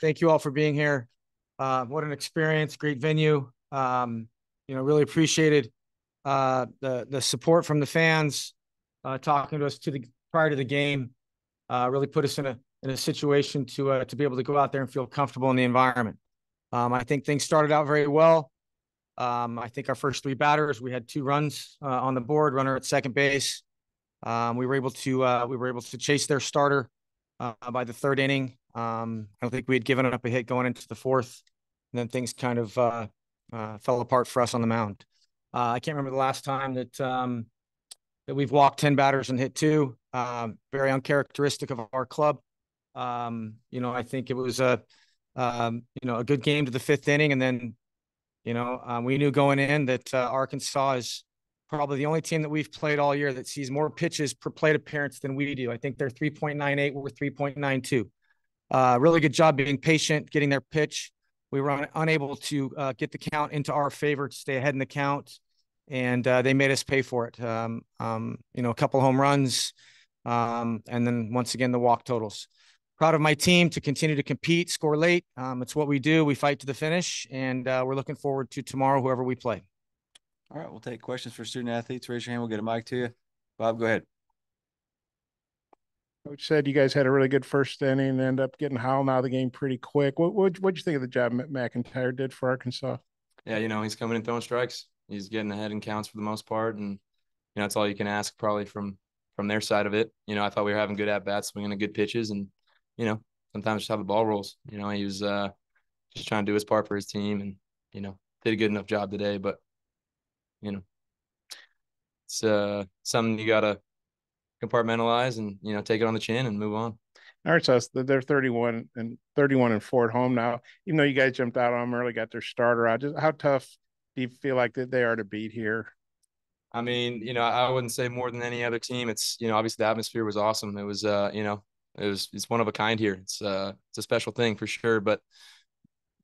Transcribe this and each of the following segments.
Thank you all for being here. What an experience, great venue. Really appreciated the support from the fans, talking to us prior to the game. Really put us in a situation to be able to go out there and feel comfortable in the environment. I think things started out very well. I think our first three batters, we had two runs on the board, runner at second base. We were able to chase their starter by the third inning. I don't think we had given up a hit going into the fourth, and then things kind of fell apart for us on the mound. I can't remember the last time that we've walked 10 batters and hit two. Very uncharacteristic of our club. I think it was a good game to the fifth inning, and then we knew going in that Arkansas is probably the only team that we've played all year that sees more pitches per plate appearance than we do. I think they're 3.98, we're 3.92. Really good job being patient, getting their pitch. We were unable to get the count into our favor to stay ahead in the count, and they made us pay for it. A couple home runs, and then once again the walk totals. Proud of my team to continue to compete, score late. It's what we do. We fight to the finish, and we're looking forward to tomorrow, whoever we play. All right, we'll take questions for student athletes. Raise your hand. We'll get a mic to you. Bob, go ahead. Coach said you guys had a really good first inning and end up getting howled out of the game pretty quick. What'd you think of the job McIntyre did for Arkansas? Yeah, he's coming in throwing strikes. He's getting ahead in counts for the most part, and that's all you can ask probably from their side of it. I thought we were having good at bats, swinging the good pitches, and sometimes just how the ball rolls. He was just trying to do his part for his team, and did a good enough job today. But it's something you gotta compartmentalize and take it on the chin and move on. Arkansas, they're 31 and 4 at home now. Even though you guys jumped out on them early, got their starter out. Just how tough do you feel like that they are to beat here? I mean, I wouldn't say more than any other team. It's obviously the atmosphere was awesome. It was it's one of a kind here. It's a special thing for sure. But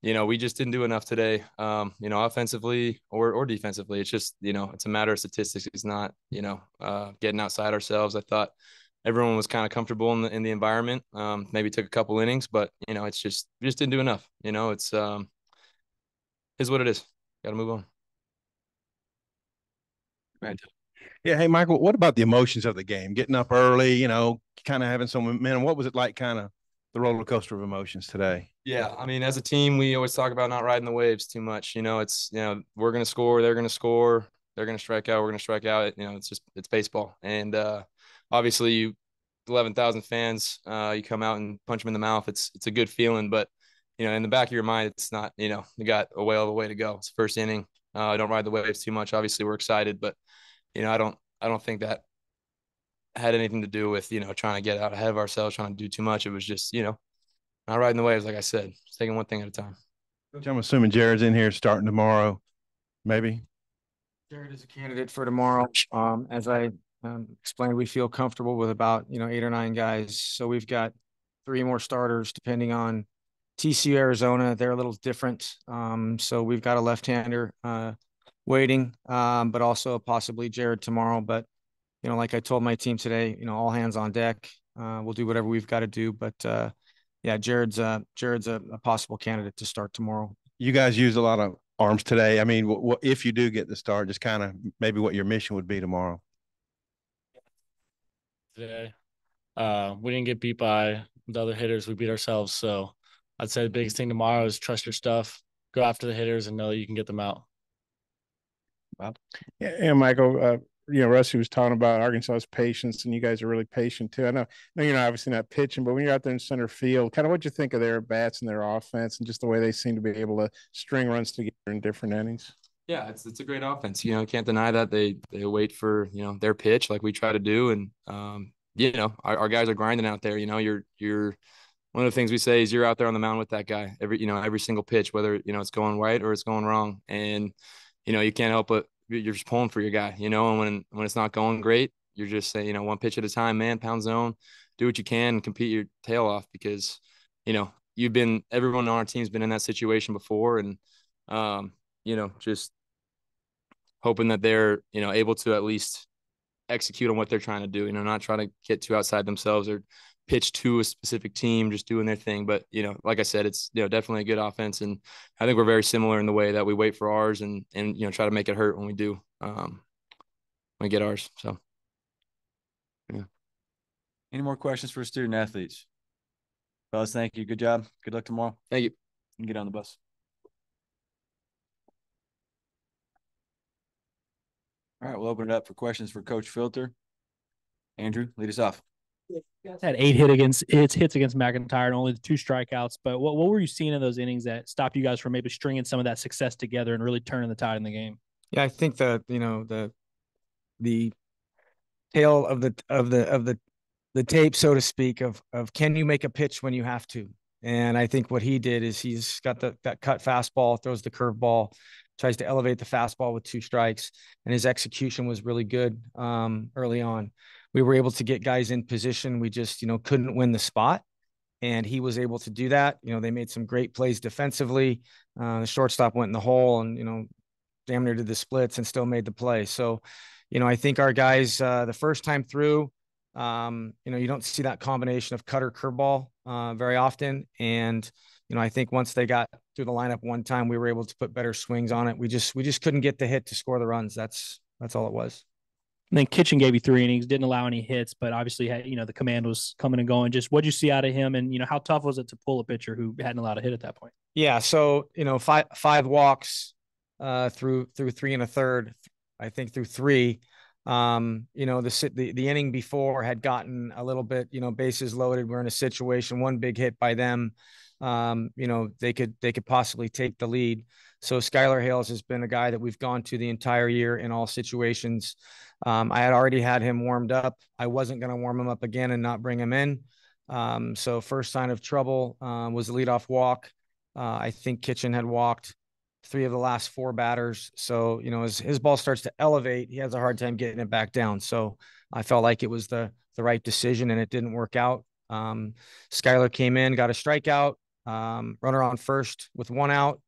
we just didn't do enough today. Offensively or defensively. It's just it's a matter of statistics. It's not getting outside ourselves. I thought everyone was kind of comfortable in the environment. Maybe took a couple innings, but it's just we just didn't do enough. It's is what it is. Got to move on. Right. Yeah. Hey, Michael, what about the emotions of the game? Getting up early, kind of having some momentum. What was it like, kind of the roller coaster of emotions today? Yeah. I mean, as a team, we always talk about not riding the waves too much. It's, we're going to score, they're going to score, they're going to strike out, we're going to strike out. It's baseball. And obviously 11,000 fans, you come out and punch them in the mouth. It's a good feeling, but in the back of your mind, it's not, you got a whale of a way to go. It's the first inning. Don't ride the waves too much. Obviously we're excited, but I don't think that had anything to do with, trying to get out ahead of ourselves, trying to do too much. It was just, not riding the waves. Like I said, just taking one thing at a time. I'm assuming Jared's in here starting tomorrow, maybe. Jared is a candidate for tomorrow. As I explained, we feel comfortable with about, 8 or 9 guys. So we've got 3 more starters depending on TCU, Arizona. They're a little different. So we've got a left-hander waiting, but also possibly Jared tomorrow. But, like I told my team today, all hands on deck. We'll do whatever we've got to do. But, yeah, Jared's a possible candidate to start tomorrow. You guys used a lot of arms today. I mean, what if you do get the start, just kind of maybe what your mission would be tomorrow? Today, we didn't get beat by the other hitters. We beat ourselves. So I'd say the biggest thing tomorrow is trust your stuff, go after the hitters, and know that you can get them out. Wow. Yeah, and Michael, Rusty was talking about Arkansas's patience, and you guys are really patient too. I know you're obviously not pitching, but when you're out there in center field, kind of what you think of their bats and their offense, and just the way they seem to be able to string runs together in different innings. Yeah, it's a great offense. Can't deny that they wait for their pitch like we try to do, and our guys are grinding out there. You're one of the things we say is you're out there on the mound with that guy every single pitch, whether it's going right or it's going wrong, and you can't help but you're just pulling for your guy. And when it's not going great, you're just saying one pitch at a time, man, pound zone, do what you can, and compete your tail off because everyone on our team's been in that situation before, and just hoping that they're, able to at least execute on what they're trying to do, not try to get too outside themselves or pitch to a specific team just doing their thing. But, like I said, it's, definitely a good offense. And I think we're very similar in the way that we wait for ours and try to make it hurt when we do, when we get ours. So, yeah. Any more questions for student athletes? Fellas, thank you. Good job. Good luck tomorrow. Thank you. And get on the bus. All right, we'll open it up for questions for Coach Filter. Andrew, lead us off. You guys had 8 hits against McIntyre and only 2 strikeouts. But what were you seeing in those innings that stopped you guys from maybe stringing some of that success together and really turning the tide in the game? Yeah, I think the tail of the tape, so to speak, of can you make a pitch when you have to? And I think what he did is he's got that cut fastball, throws the curveball, tries to elevate the fastball with 2 strikes, and his execution was really good early on. We were able to get guys in position. We just, couldn't win the spot, and he was able to do that. They made some great plays defensively. The shortstop went in the hole and, damn near did the splits and still made the play. So, I think our guys, the first time through, you don't see that combination of cutter curveball very often. And, I think once they got through the lineup one time, we were able to put better swings on it. We just couldn't get the hit to score the runs. That's all it was. And then Kitchen gave you 3 innings, didn't allow any hits, but obviously had, the command was coming and going. Just what'd you see out of him? And, how tough was it to pull a pitcher who hadn't allowed a hit at that point? Yeah. So, five walks through 3 1/3, I think through 3. The inning before had gotten a little bit, bases loaded. We're in a situation, one big hit by them. They could possibly take the lead. So Skylar Hales has been a guy that we've gone to the entire year in all situations. I had already had him warmed up. I wasn't going to warm him up again and not bring him in. So first sign of trouble was the leadoff walk. I think Kitchen had walked 3 of the last 4 batters. So, as his ball starts to elevate, he has a hard time getting it back down. So I felt like it was the right decision and it didn't work out. Skylar came in, got a strikeout, runner on first with 1 out.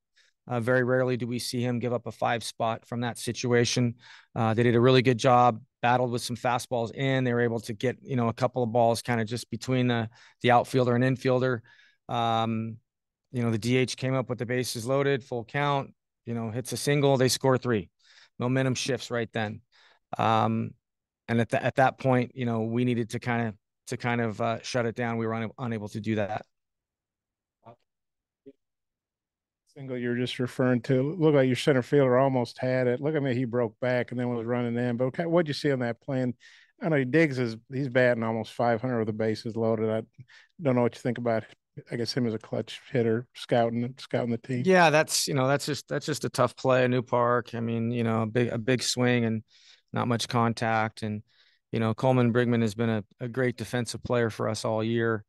Very rarely do we see him give up a 5 spot from that situation. They did a really good job, battled with some fastballs in. They were able to get, a couple of balls kind of just between the outfielder and infielder. The DH came up with the bases loaded, full count, hits a single, they score 3. Momentum shifts right then. And at that point, we needed to kind of shut it down. We were unable to do that. Single you're just referring to, look like your center fielder almost had it. Look at me, he broke back and then was running in. But what'd you see on that plan? I know he's batting almost 500 with the bases loaded. I don't know what you think about, I guess, him as a clutch hitter, scouting the team. Yeah, that's just a tough play, a new park. I mean, a big swing and not much contact. And, Coleman Brigman has been a great defensive player for us all year.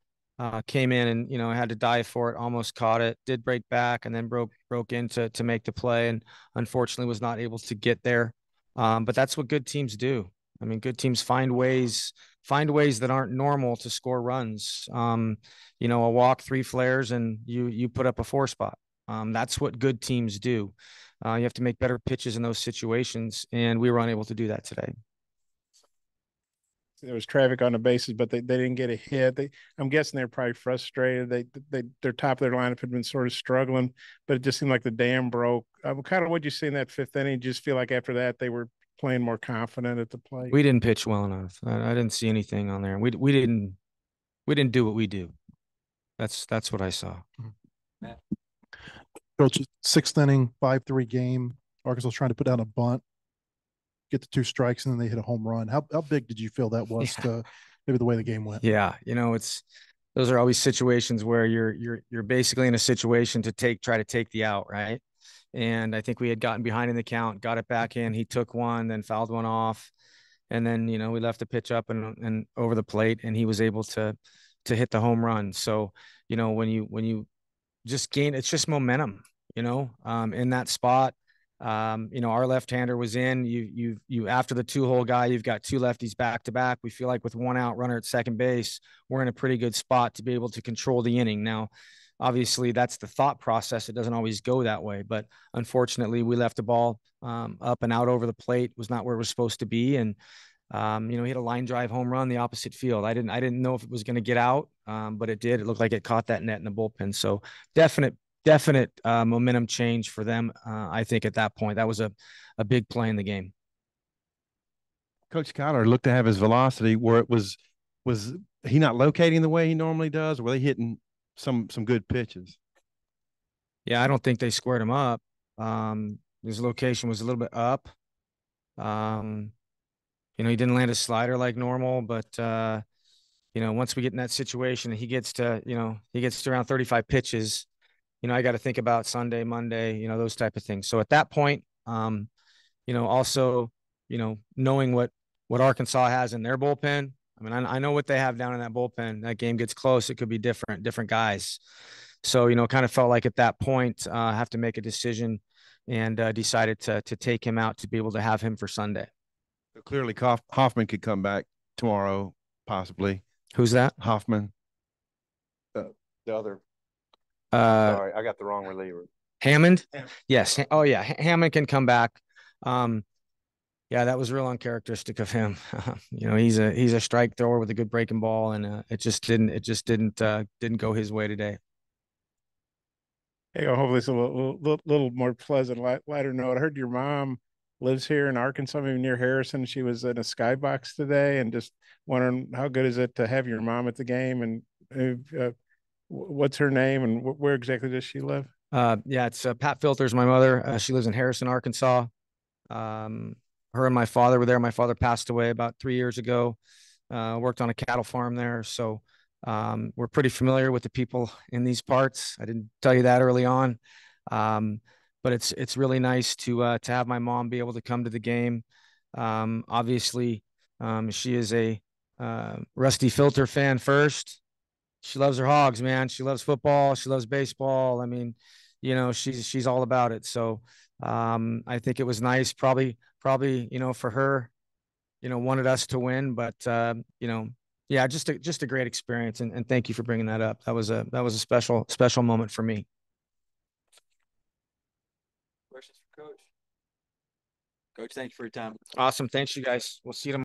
Came in and, had to dive for it, almost caught it, did break back and then broke in to make the play. And unfortunately was not able to get there. But that's what good teams do. I mean, good teams find ways that aren't normal to score runs. A walk, 3 flares, and you put up a 4 spot. That's what good teams do. You have to make better pitches in those situations, and we were unable to do that today. There was traffic on the bases, but they didn't get a hit. I'm guessing they're probably frustrated. Their top of their lineup had been sort of struggling, but it just seemed like the dam broke. Kind of what you see in that 5th inning. Just feel like after that they were playing more confident at the plate. We didn't pitch well enough. I didn't see anything on there. We didn't do what we do. That's what I saw. Coach, 6th inning, 5-3 game. Arkansas was trying to put down a bunt, get the 2 strikes, and then they hit a home run. How big did you feel that was to maybe the way the game went? Yeah, those are always situations where you're basically in a situation to try to take the out, right? And I think we had gotten behind in the count, got it back in. He took one, then fouled one off, and then we left the pitch up and over the plate, and he was able to hit the home run. So when you just gain, it's just momentum. In that spot. Our left-hander was in. You after the 2-hole guy, you've got 2 lefties back to back. We feel like with 1 out runner at second base, we're in a pretty good spot to be able to control the inning. Now, obviously, that's the thought process. It doesn't always go that way, but unfortunately, we left the ball up and out over the plate. Was not where it was supposed to be, and He had a line drive home run the opposite field. I didn't know if it was going to get out, but it did. It looked like it caught that net in the bullpen. So definite momentum change for them. I think at that point, that was a big play in the game. Coach Clara looked to have his velocity where it was he not locating the way he normally does, or were they hitting some good pitches? Yeah, I don't think they squared him up. His location was a little bit up. He didn't land a slider like normal, but once we get in that situation, he gets to around 35 pitches. I got to think about Sunday, Monday, those type of things. So at that point, also, knowing what Arkansas has in their bullpen. I mean, I know what they have down in that bullpen. That game gets close, it could be different guys. So, kind of felt like at that point, I have to make a decision, and decided to take him out to be able to have him for Sunday. So clearly, Hoffman could come back tomorrow, possibly. Who's that? Hoffman. The other. Sorry, I got the wrong reliever. Hammond? Yes. Oh yeah, Hammond can come back. Yeah, that was real uncharacteristic of him. He's a strike thrower with a good breaking ball, and it just didn't go his way today. Hey, hopefully it's a little more pleasant, lighter note. I heard your mom lives here in Arkansas, maybe near Harrison. She was in a skybox today, and just wondering how good is it to have your mom at the game, and what's her name, and where exactly does she live? Yeah, it's Pat Filter's my mother. She lives in Harrison, Arkansas. Her and my father were there. My father passed away about 3 years ago. Worked on a cattle farm there, so we're pretty familiar with the people in these parts. I didn't tell you that early on, but it's really nice to have my mom be able to come to the game. Obviously, she is a Rusty Filter fan first. She loves her Hogs, man. She loves football. She loves baseball. I mean, she's all about it. So I think it was nice. Probably, for her, wanted us to win, but yeah, just a great experience. And thank you for bringing that up. That was a special moment for me. Questions for Coach? Coach, thank you for your time. Awesome. Thanks, you guys. We'll see you tomorrow.